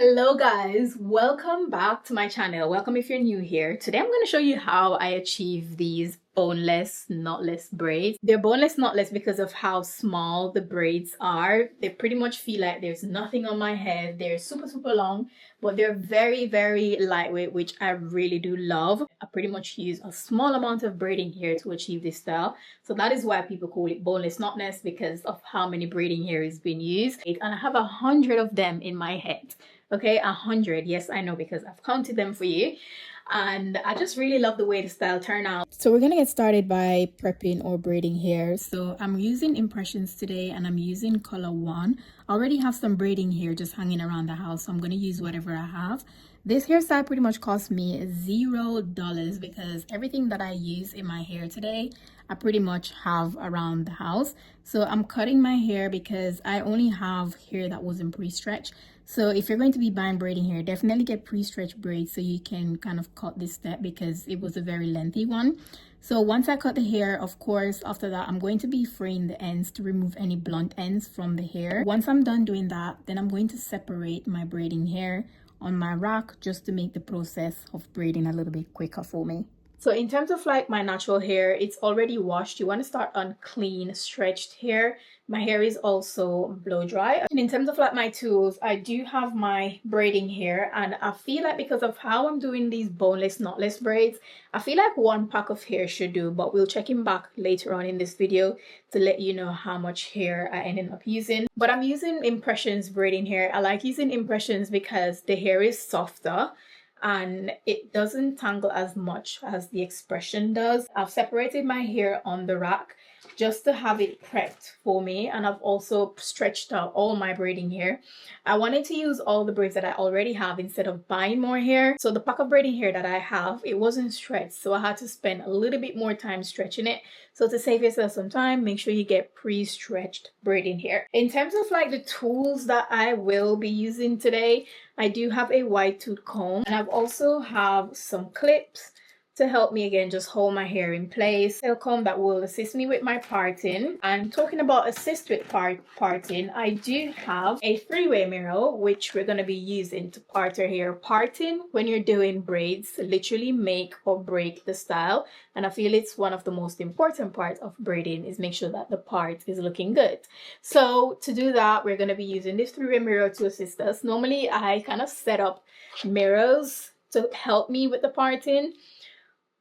Hello guys, welcome back to my channel. Welcome if you're new here. Today I'm going to show you how I achieve these boneless knotless braids. They're boneless knotless because of how small the braids are. They pretty much feel like there's nothing on my head. They're super long, but they're very lightweight, which I really do love. I pretty much use a small amount of braiding hair to achieve this style. So that is why people call it boneless knotless, because of how many braiding hair is being used. And I have 100 of them in my head. Okay, 100. Yes, I know, because I've counted them for you. And I just really love the way the style turned out. So we're gonna get started by prepping or braiding hair. So I'm using impressions today and I'm using color 1. I already have some braiding hair just hanging around the house, so I'm gonna use whatever I have. This hairstyle pretty much cost me $0 because everything that I use in my hair today I pretty much have around the house. So I'm cutting my hair because I only have hair that wasn't pre-stretched. So if you're going to be buying braiding hair, definitely get pre-stretched braids so you can kind of cut this step because it was a very lengthy one. So once I cut the hair, of course, after that, I'm going to be fraying the ends to remove any blunt ends from the hair. Once I'm done doing that, then I'm going to separate my braiding hair on my rack just to make the process of braiding a little bit quicker for me. So in terms of like my natural hair, it's already washed. You want to start on clean, stretched hair. My hair is also blow dry. And in terms of like my tools, I do have my braiding hair, and I feel like because of how I'm doing these boneless, knotless braids, I feel like 1 pack of hair should do, but we'll check in back later on in this video to let you know how much hair I ended up using. But I'm using Impressions braiding hair. I like using Impressions because the hair is softer and it doesn't tangle as much as the Expression does. I've separated my hair on the rack just to have it prepped for me, and I've also stretched out all my braiding hair. I wanted to use all the braids that I already have instead of buying more hair. So the pack of braiding hair that I have, it wasn't stretched, so I had to spend a little bit more time stretching it. So to save yourself some time, make sure you get pre-stretched braiding hair. In terms of like the tools that I will be using today, I do have a wide tooth comb, and I've also have some clips to help me again just hold my hair in place. A comb that will assist me with my parting. And talking about assist with parting, I do have a 3-way mirror which we're going to be using to part our hair. Parting when you're doing braids literally make or break the style, and I feel it's one of the most important parts of braiding is make sure that the part is looking good. So to do that, we're going to be using this 3-way mirror to assist us. Normally I kind of set up mirrors to help me with the parting,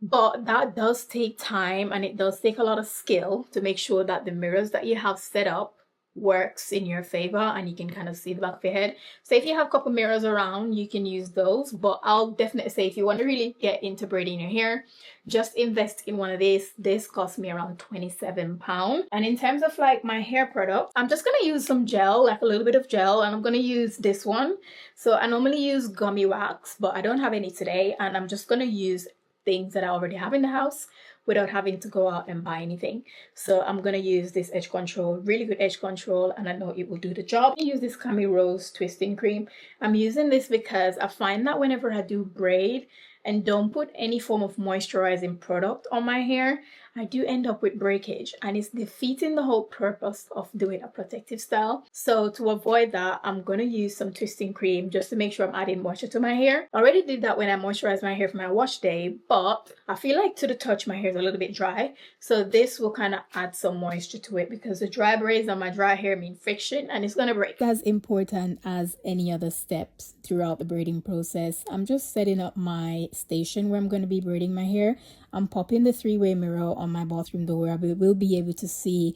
but that does take time and it does take a lot of skill to make sure that the mirrors that you have set up works in your favor and you can kind of see the back of your head. So if you have a couple mirrors around, you can use those, but I'll definitely say if you want to really get into braiding your hair, just invest in one of these. This cost me around £27. And in terms of like my hair product, I'm just going to use some gel, like a little bit of gel, and I'm going to use this one. So I normally use gummy wax, but I don't have any today, and I'm just going to use things that I already have in the house without having to go out and buy anything. So I'm going to use this edge control, really good edge control, and I know it will do the job. I use this Cami Rose twisting cream. I'm using this because I find that whenever I do braid and don't put any form of moisturizing product on my hair, I do end up with breakage, and it's defeating the whole purpose of doing a protective style. So to avoid that, I'm going to use some twisting cream just to make sure I'm adding moisture to my hair. I already did that when I moisturized my hair for my wash day, but I feel like to the touch my hair is a little bit dry. So this will kind of add some moisture to it because the dry braids on my dry hair mean friction and it's going to break. As important as any other steps throughout the braiding process, I'm just setting up my station where I'm going to be braiding my hair. I'm popping the 3-way mirror on my bathroom door where I will be able to see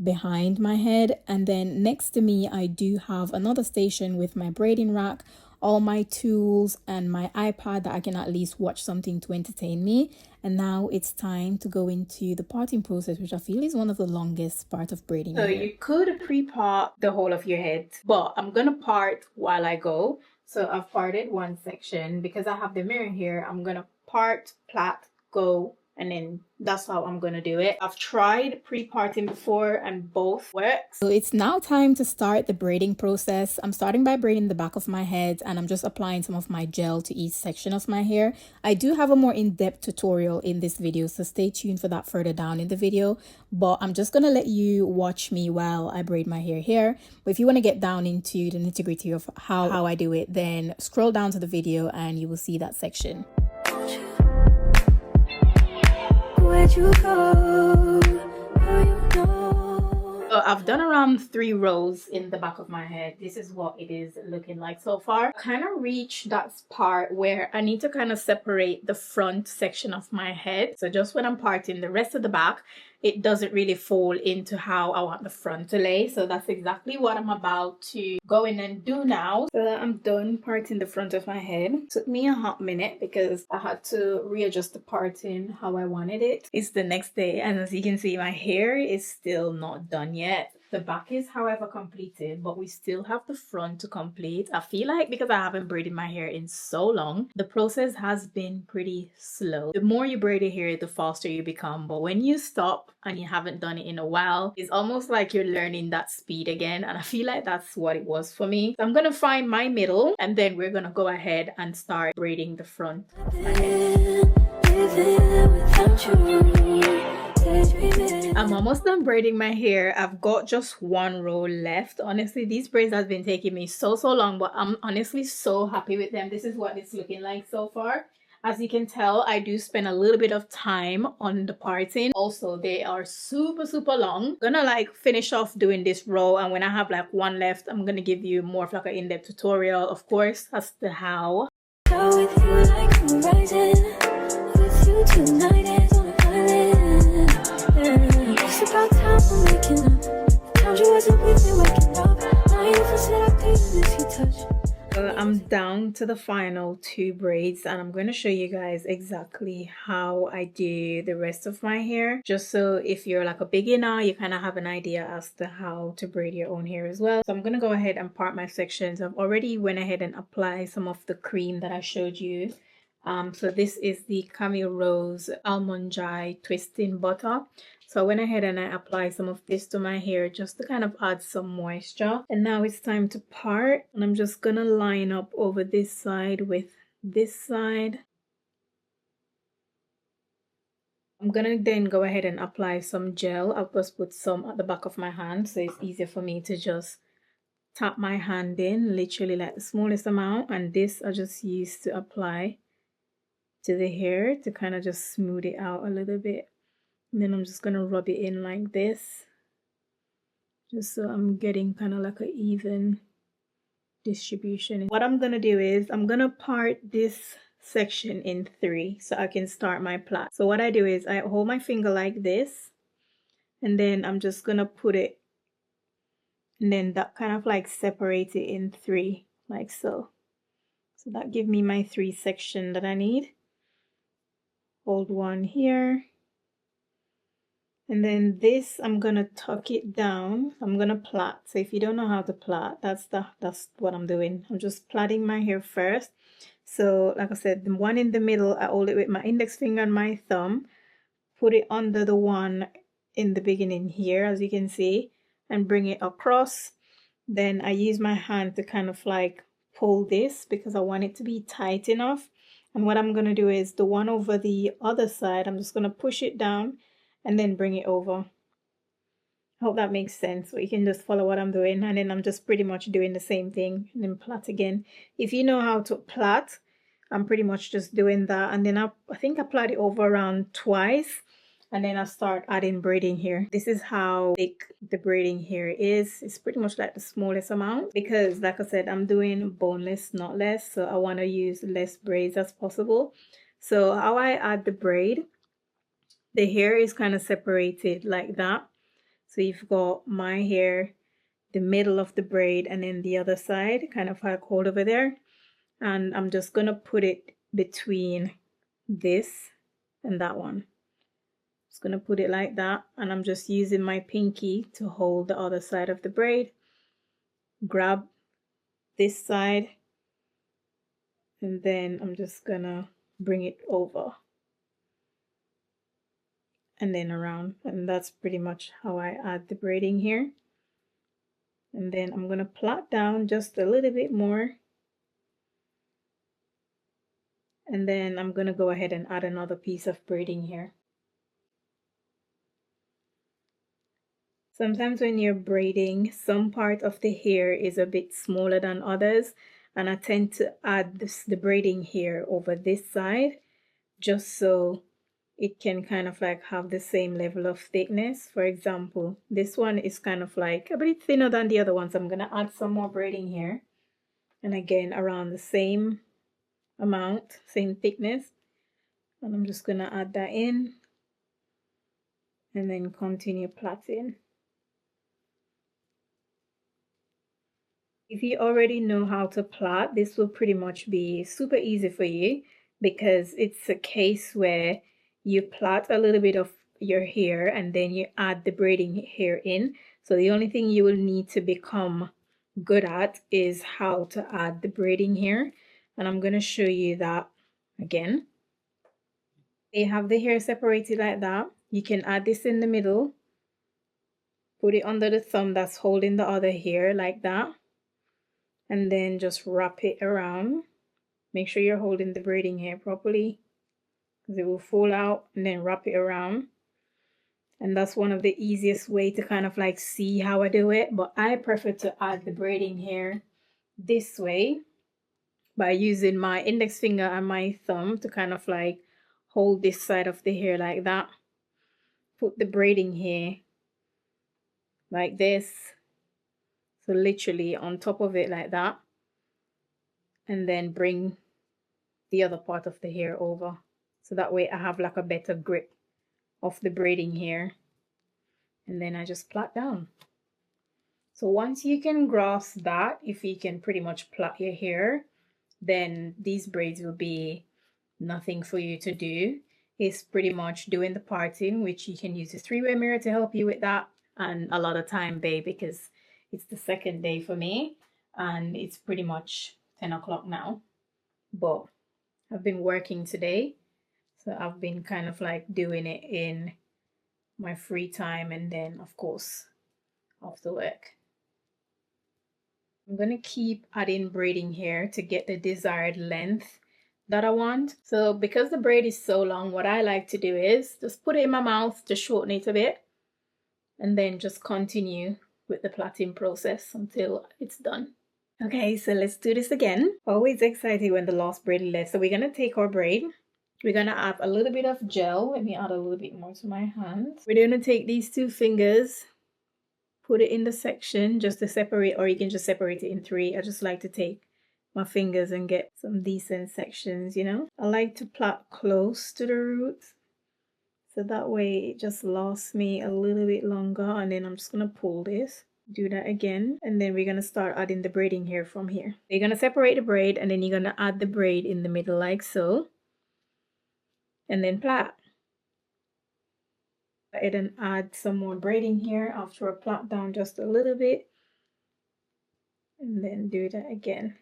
behind my head, and then next to me I do have another station with my braiding rack, all my tools, and my iPad that I can at least watch something to entertain me. And now it's time to go into the parting process, which I feel is one of the longest part of braiding. So you could pre-part the whole of your head, but I'm gonna part while I go. So I've parted one section because I have the mirror here. I'm gonna part, plait, go, and then that's how I'm gonna do it. I've tried pre-parting before and both works. So it's now time to start the braiding process. I'm starting by braiding the back of my head, and I'm just applying some of my gel to each section of my hair. I do have a more in-depth tutorial in this video, so stay tuned for that further down in the video, but I'm just gonna let you watch me while I braid my hair here. But if you want to get down into the nitty-gritty of how I do it, then scroll down to the video and you will see that section. Where'd you go? So I've done around 3 rows in the back of my head. This is what it is looking like so far. I kind of reached that part where I need to kind of separate the front section of my head. So just when I'm parting the rest of the back, it doesn't really fall into how I want the front to lay. So that's exactly what I'm about to go in and do now. So that I'm done parting the front of my head. It took me a hot minute because I had to readjust the parting how I wanted it. It's the next day, and as you can see, my hair is still not done yet. The back is, however, completed, but we still have the front to complete. I feel like because I haven't braided my hair in so long, the process has been pretty slow. The more you braid your hair, the faster you become. But when you stop and you haven't done it in a while, it's almost like you're learning that speed again. And I feel like that's what it was for me. So I'm gonna find my middle, and then we're gonna go ahead and start braiding the front of my head. I'm almost done braiding my hair. I've got just 1 row left. Honestly, these braids have been taking me so long, but I'm honestly so happy with them. This is what it's looking like so far. As you can tell, I do spend a little bit of time on the parting. Also, they are super long. I'm gonna like finish off doing this row, and when I have like 1 left, I'm gonna give you more of like an in-depth tutorial, of course, as to how. With you like horizon, with you tonight is on a island. It's about time I'm waking up. Found you wasn't with me waking up. Now you feel said I couldn't miss your touch. I'm down to the final 2 braids, and I'm going to show you guys exactly how I do the rest of my hair, just so if you're like a beginner, you kind of have an idea as to how to braid your own hair as well. So I'm going to go ahead and part my sections. I've already went ahead and applied some of the cream that I showed you. So this is the Camille Rose Almond Joy Twisting Butter. So I went ahead and I applied some of this to my hair just to kind of add some moisture. And now it's time to part. And I'm just gonna line up over this side with this side. I'm gonna then go ahead and apply some gel. I'll just put some at the back of my hand so it's easier for me to just tap my hand in, literally like the smallest amount. And this I just use to apply to the hair to kind of just smooth it out a little bit. And then I'm just gonna rub it in like this, just so I'm getting kind of like an even distribution. What I'm gonna do is I'm gonna part this section in 3 so I can start my plait. So what I do is I hold my finger like this, and then I'm just gonna put it, and then that kind of like separate it in 3 like so. So that give me my 3 section that I need. Hold one here. And then this, I'm gonna tuck it down. I'm gonna plait. So if you don't know how to plait, that's what I'm doing. I'm just plaiting my hair first. So like I said, the one in the middle, I hold it with my index finger and my thumb, put it under the one in the beginning here, as you can see, and bring it across. Then I use my hand to kind of like pull this because I want it to be tight enough. And what I'm gonna do is the one over the other side, I'm just gonna push it down and then bring it over. I hope that makes sense. So you can just follow what I'm doing, and then I'm just pretty much doing the same thing and then plait again. If you know how to plait, I'm pretty much just doing that, and then I think I plait it over around twice, and then I start adding braiding here. This is how thick the braiding here is. It's pretty much like the smallest amount because like I said, I'm doing boneless, knotless, so I want to use less braids as possible. So how I add the braid, the hair is kind of separated like that. So you've got my hair, the middle of the braid, and then the other side, kind of like hold over there. And I'm just gonna put it between this and that one. Just gonna put it like that, and I'm just using my pinky to hold the other side of the braid. Grab this side, and then I'm just gonna bring it over. and then around, and that's pretty much how I add the braiding here. And then I'm going to plait down just a little bit more, and then I'm going to go ahead and add another piece of braiding here. Sometimes when you're braiding, some part of the hair is a bit smaller than others, and I tend to add the braiding here over this side just so it can kind of like have the same level of thickness. For example, this one is kind of like a bit thinner than the other ones. I'm going to add some more braiding here, and again around the same amount, same thickness, and I'm just going to add that in and then continue plaiting. If you already know how to plait, this will pretty much be super easy for you, because it's a case where you plait a little bit of your hair and then you add the braiding hair in. So the only thing you will need to become good at is how to add the braiding hair, and I'm going to show you that again. They have the hair separated like that. You can add this in the middle, put it under the thumb that's holding the other hair like that, and then just wrap it around. Make sure you're holding the braiding hair properly, because it will fall out, and then wrap it around. And that's one of the easiest way to kind of like see how I do it, but I prefer to add the braiding hair this way by using my index finger and my thumb to kind of like hold this side of the hair like that. Put the braiding hair like this, so literally on top of it like that, and then bring the other part of the hair over, so that way I have like a better grip of the braiding hair, and then I just plait down. So once you can grasp that, if you can pretty much plait your hair, then these braids will be nothing for you to do. It's pretty much doing the parting, which you can use a 3-way mirror to help you with that, and a lot of time, babe, because it's the second day for me and it's pretty much 10 o'clock now, but I've been working today, so I've been kind of like doing it in my free time, and then of course after work. I'm gonna keep adding braiding here to get the desired length that I want. So because the braid is so long, what I like to do is just put it in my mouth to shorten it a bit, and then just continue with the plaiting process until it's done. Okay, so let's do this again. Always excited when the last braid is left. So we're gonna take our braid. We're gonna add a little bit of gel. Let me add a little bit more to my hand. We're gonna take these 2 fingers, put it in the section just to separate, or you can just separate it in 3. I just like to take my fingers and get some decent sections, you know. I like to plait close to the roots, so that way it just lasts me a little bit longer. And then I'm just gonna pull this, do that again, and then we're gonna start adding the braiding here from here. You're gonna separate the braid, and then you're gonna add the braid in the middle like so, and then plait. Go ahead and add some more braiding here after I plait down just a little bit, and then do that again.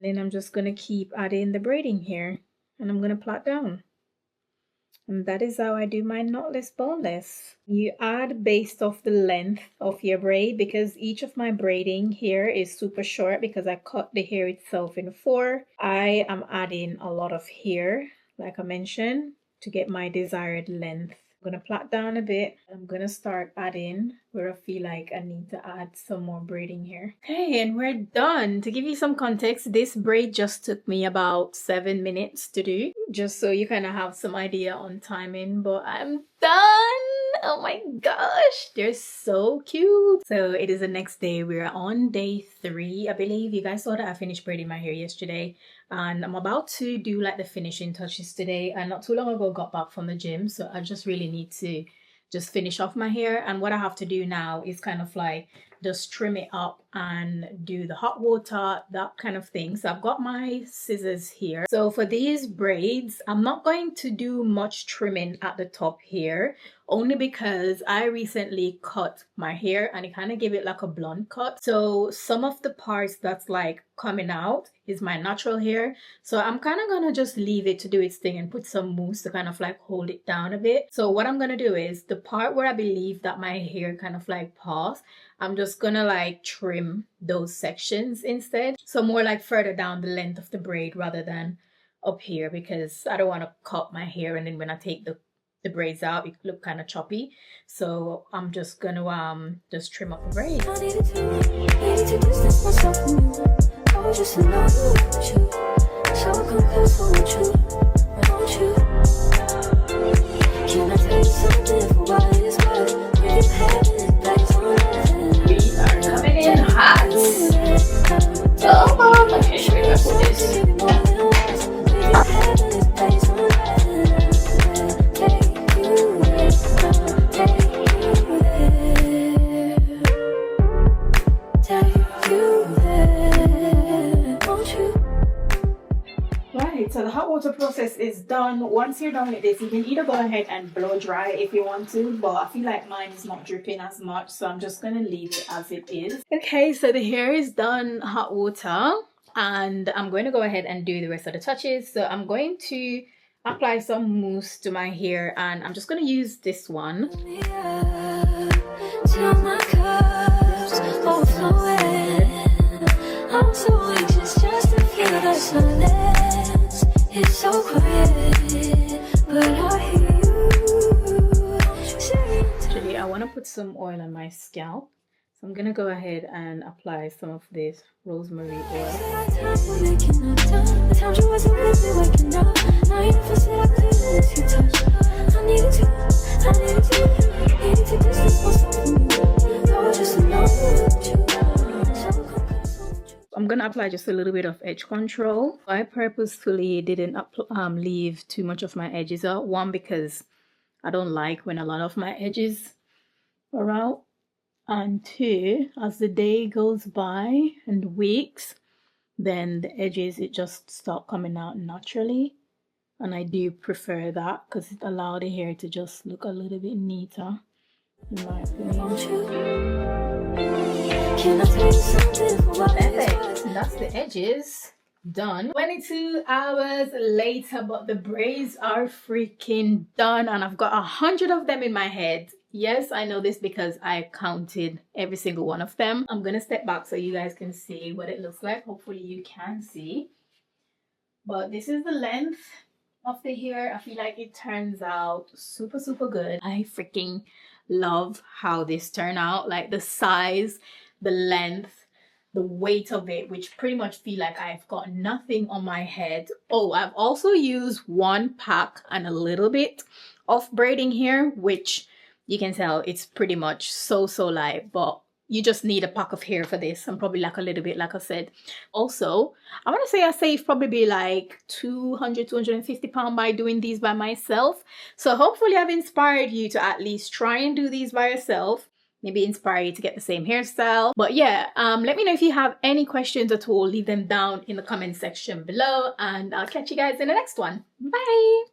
Then I'm just gonna keep adding the braiding here, and I'm gonna plait down. And that is how I do my knotless boneless. You add based off the length of your braid, because each of my braiding here is super short because I cut the hair itself in 4. I am adding a lot of hair, like I mentioned, to get my desired length. I'm gonna plait down a bit. I'm gonna start adding where I feel like I need to add some more braiding here. Okay, and we're done. To give you some context, this braid just took me about 7 minutes to do, just so you kind of have some idea on timing, but I'm done. Oh my gosh, they're so cute. So it is the next day. We're on day 3, I believe. You guys saw that I finished braiding my hair yesterday, and I'm about to do like the finishing touches today. And not too long ago got back from the gym, so I just really need to just finish off my hair. And what I have to do now is kind of like just trim it up and do the hot water, that kind of thing. So I've got my scissors here. So for these braids, I'm not going to do much trimming at the top here, only because I recently cut my hair and it kind of gave it like a blunt cut. So some of the parts that's like coming out is my natural hair. So I'm kind of gonna just leave it to do its thing and put some mousse to kind of like hold it down a bit. So what I'm gonna do is the part where I believe that my hair kind of like paused, I'm just gonna like trim those sections instead. So more like further down the length of the braid rather than up here, because I don't want to cut my hair and then when I take the braids out it look kind of choppy. So I'm just gonna just trim up the braids. So the hot water process is done. Once you're done with this, you can either go ahead and blow dry if you want to, but I feel like mine is not dripping as much, so I'm just gonna leave it as it is. Okay, so the hair is done hot water, and I'm going to go ahead and do the rest of the touches. So I'm going to apply some mousse to my hair, and I'm just going to use this one. I'm so anxious just to feel the silence. It's so quiet, but I hear you. Actually, I want to put some oil on my scalp. So I'm going to go ahead and apply some of this rosemary oil. I'm going to apply just a little bit of edge control. I purposefully didn't leave too much of my edges out. One, because I don't like when a lot of my edges are out. And two, as the day goes by and weeks, then the edges, it just start coming out naturally. And I do prefer that because it allows the hair to just look a little bit neater, in my opinion. Perfect. And that's the edges done. 22 hours later, but the braids are freaking done, and I've got 100 of them in my head. Yes, I know this because I counted every single one of them. I'm gonna step back so you guys can see what it looks like. Hopefully you can see, but this is the length of the hair. I feel like it turns out super good. I freaking love how this turned out, like the size, the length, the weight of it, which pretty much feel like I've got nothing on my head. Oh, I've also used one pack and a little bit of braiding here, which you can tell it's pretty much so light, but you just need a pack of hair for this, and probably like a little bit, like I said. Also, I want to say I saved probably like 250 pounds by doing these by myself. So hopefully I've inspired you to at least try and do these by yourself. Maybe inspire you to get the same hairstyle. But yeah, let me know if you have any questions at all. Leave them down in the comment section below, and I'll catch you guys in the next one. Bye.